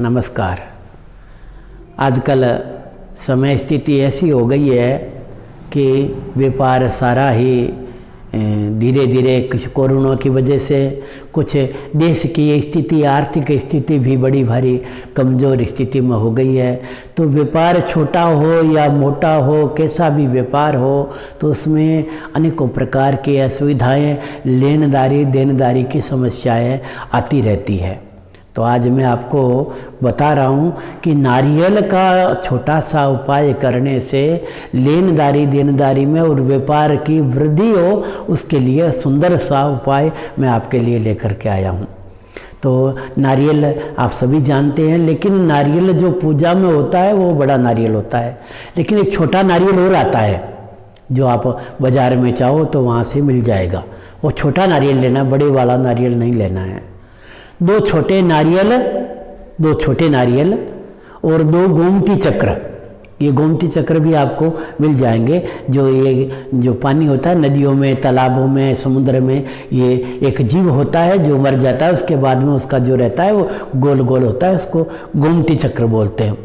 नमस्कार। आजकल समय स्थिति ऐसी हो गई है कि व्यापार सारा ही धीरे धीरे कुछ कोरोना की वजह से कुछ देश की स्थिति, आर्थिक स्थिति भी बड़ी भारी कमज़ोर स्थिति में हो गई है। तो व्यापार छोटा हो या मोटा हो, कैसा भी व्यापार हो, तो उसमें अनेकों प्रकार की असुविधाएं, लेनदारी देनदारी की समस्याएं आती रहती है। तो आज मैं आपको बता रहा हूँ कि नारियल का छोटा सा उपाय करने से लेनदारी देनदारी में और व्यापार की वृद्धि हो, उसके लिए सुंदर सा उपाय मैं आपके लिए लेकर के आया हूँ। तो नारियल आप सभी जानते हैं, लेकिन नारियल जो पूजा में होता है वो बड़ा नारियल होता है, लेकिन एक छोटा नारियल और आता है जो आप बाज़ार में चाहो तो वहाँ से मिल जाएगा। वो छोटा नारियल लेना, बड़े वाला नारियल नहीं लेना है। दो छोटे नारियल और 2 गोमती चक्र, ये गोमती चक्र भी आपको मिल जाएंगे। जो पानी होता है नदियों में, तालाबों में, समुद्र में, ये एक जीव होता है जो मर जाता है, उसके बाद में उसका जो रहता है वो गोल गोल होता है, उसको गोमती चक्र बोलते हैं।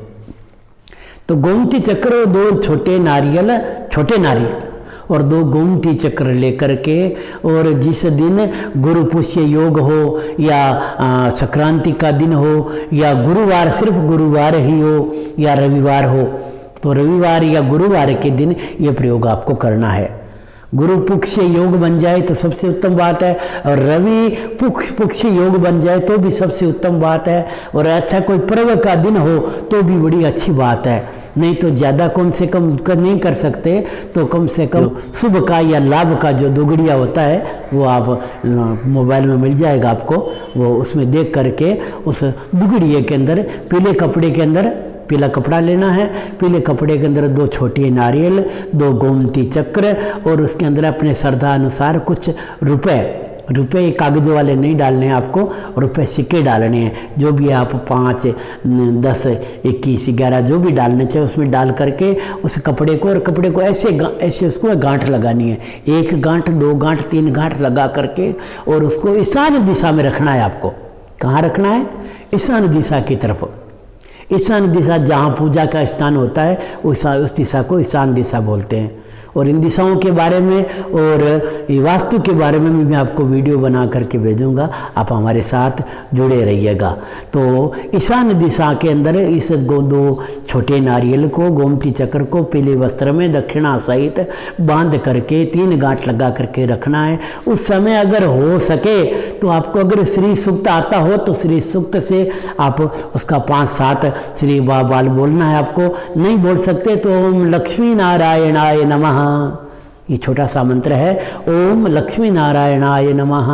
तो गोमती चक्र और 2 छोटे नारियल और 2 गोमती चक्र लेकर के, और जिस दिन गुरु पुष्य योग हो या संक्रांति का दिन हो या गुरुवार, सिर्फ गुरुवार ही हो या रविवार हो, तो रविवार या गुरुवार के दिन ये प्रयोग आपको करना है। गुरु पुक्ष योग बन जाए तो सबसे उत्तम बात है, और रवि पुक्ष योग बन जाए तो भी सबसे उत्तम बात है, और अच्छा कोई पर्व का दिन हो तो भी बड़ी अच्छी बात है। नहीं तो ज़्यादा कम से कम नहीं कर सकते तो कम से कम शुभ का या लाभ का जो दुगड़िया होता है वो आप मोबाइल में मिल जाएगा आपको, वो उसमें देख करके उस दुगड़िए के अंदर पीला कपड़ा लेना है। पीले कपड़े के अंदर 2 छोटे नारियल, 2 गोमती चक्र, और उसके अंदर अपने श्रद्धा अनुसार कुछ रुपए कागज वाले नहीं डालने हैं आपको, रुपए सिक्के डालने हैं। जो भी आप 5, 10, 21, 11 जो भी डालने चाहिए उसमें डाल करके उस कपड़े को ऐसे उसको गांठ लगानी है। 1 गांठ, 2 गांठ, 3 गांठ लगा करके, और उसको ईशान दिशा में रखना है आपको। कहाँ रखना है? ईशान दिशा की तरफ। ईशान दिशा जहाँ पूजा का स्थान होता है उस दिशा को ईशान दिशा बोलते हैं। और इन दिशाओं के बारे में और वास्तु के बारे में मैं आपको वीडियो बना करके भेजूंगा, आप हमारे साथ जुड़े रहिएगा। तो ईशान दिशा के अंदर इस 2 छोटे नारियल को, गोमती चक्र को पीले वस्त्र में दक्षिणा सहित बांध करके 3 गांठ लगा करके रखना है। उस समय अगर हो सके तो आपको, अगर श्री सूक्त आता हो तो श्री सूक्त से आप उसका 5-7 श्री बाल बोलना है आपको। नहीं बोल सकते तो ओम लक्ष्मी नारायणाय नमः, ये छोटा सा मंत्र है, ओम लक्ष्मी नारायणाय नमः,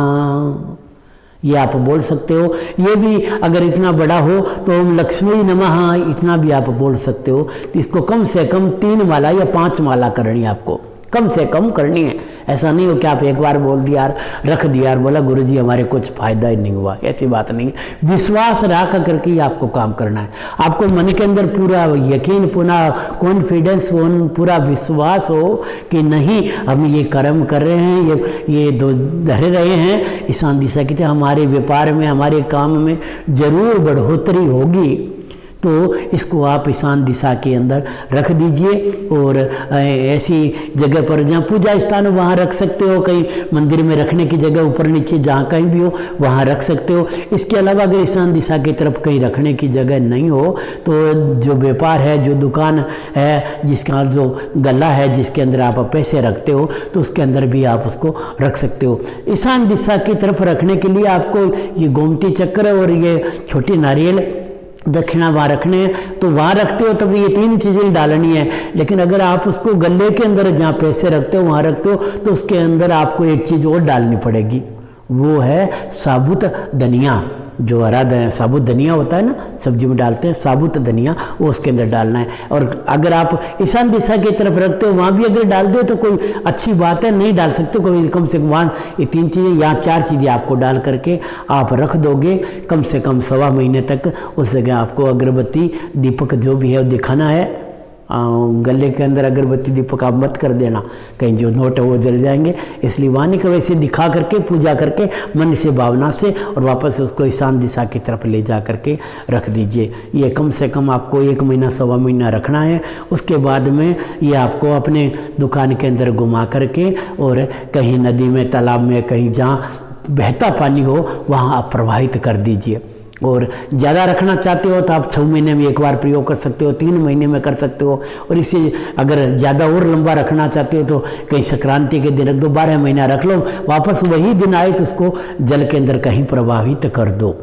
ये आप बोल सकते हो। ये भी अगर इतना बड़ा हो तो ओम लक्ष्मी नमः, इतना भी आप बोल सकते हो। तो इसको कम से कम 3 माला या 5 माला करनी है आपको, कम से कम करनी है। ऐसा नहीं हो कि आप एक बार बोल दिया, रख दिया और बोला गुरुजी हमारे कुछ फायदा ही नहीं हुआ, ऐसी बात नहीं है। विश्वास रख करके आपको काम करना है। आपको मन के अंदर पूरा यकीन, पूरा कॉन्फिडेंस, पूरा विश्वास हो कि नहीं हम ये कर्म कर रहे हैं, ये धरे रहे हैं ईशान दिशा की, हमारे व्यापार में, हमारे काम में जरूर बढ़ोतरी होगी। तो इसको आप ईशान दिशा के अंदर रख दीजिए। और ऐसी जगह पर जहाँ पूजा स्थान हो वहाँ रख सकते हो, कहीं मंदिर में रखने की जगह ऊपर नीचे जहाँ कहीं भी हो वहाँ रख सकते हो। इसके अलावा अगर ईशान दिशा की तरफ कहीं रखने की जगह नहीं हो तो जो व्यापार है, जो दुकान है, जिसका जो गला है जिसके अंदर आप पैसे रखते हो, तो उसके अंदर भी आप उसको रख सकते हो। ईशान दिशा की तरफ रखने के लिए आपको ये गोमती चक्र और ये छोटी नारियल दक्षिणा वहाँ रखने हैं, तो वहाँ रखते हो तब ये 3 चीज़ें डालनी है। लेकिन अगर आप उसको गले के अंदर जहाँ पैसे रखते हो वहाँ रखते हो तो उसके अंदर आपको एक चीज़ और डालनी पड़ेगी, वो है साबुत धनिया। जो हरा साबुत धनिया होता है ना, सब्जी में डालते हैं, साबुत धनिया, वो उसके अंदर डालना है। और अगर आप ईशान दिशा की तरफ रखते हो वहाँ भी अगर डाल दो तो कोई अच्छी बात है, नहीं डाल सकते कोई, कम से कम वहाँ ये 3 चीज़ें या 4 चीज़ें आपको डाल करके आप रख दोगे। कम से कम 1.25 महीने तक उस जगह आपको अगरबत्ती, दीपक जो भी है वो दिखाना है। गले के अंदर अगरबत्ती दीपक आप मत कर देना, कहीं जो नोट है वो जल जाएंगे। इसलिए वाणी को वैसे दिखा करके पूजा करके मन से भावना से और वापस उसको ईशान दिशा की तरफ ले जा करके रख दीजिए। ये कम से कम आपको 1 महीना 1.25 महीना रखना है। उसके बाद में ये आपको अपने दुकान के अंदर घुमा करके और कहीं नदी में तालाब में कहीं जहाँ बहता पानी हो वहाँ आप प्रवाहित कर दीजिए। और ज़्यादा रखना चाहते हो तो आप 6 महीने में एक बार प्रयोग कर सकते हो, 3 महीने में कर सकते हो। और इसे अगर ज़्यादा और लंबा रखना चाहते हो तो कहीं संक्रांति के दिन रख दो, 12 महीना रख लो, वापस वही दिन आए तो उसको जल के अंदर कहीं प्रवाहित कर दो।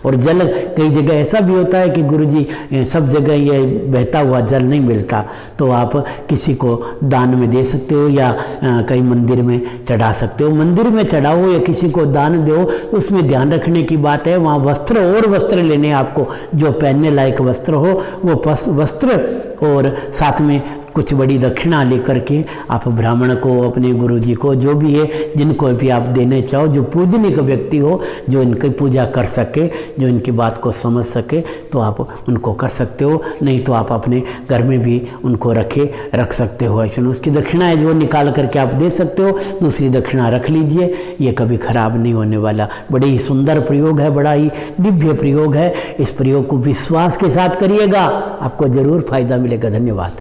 और जल कई जगह ऐसा भी होता है कि गुरुजी सब जगह ये बहता हुआ जल नहीं मिलता, तो आप किसी को दान में दे सकते हो या कहीं मंदिर में चढ़ा सकते हो। मंदिर में चढ़ाओ या किसी को दान दो, उसमें ध्यान रखने की बात है वहाँ वस्त्र और वस्त्र लेने, आपको जो पहनने लायक वस्त्र हो वो वस्त्र और साथ में कुछ बड़ी दक्षिणा लेकर के आप ब्राह्मण को, अपने गुरुजी को, जो भी है जिनको भी आप देने चाहो, जो पूजनीय व्यक्ति हो, जो इनकी पूजा कर सके, जो इनकी बात को समझ सके, तो आप उनको कर सकते हो। नहीं तो आप अपने घर में भी उनको रख सकते हो। ऐसे उसकी दक्षिणा है जो निकाल करके आप दे सकते हो, दूसरी दक्षिणा रख लीजिए, ये कभी खराब नहीं होने वाला। बड़े ही सुंदर प्रयोग है, बड़ा ही दिव्य प्रयोग है। इस प्रयोग को विश्वास के साथ करिएगा, आपको जरूर फायदा मिलेगा। धन्यवाद।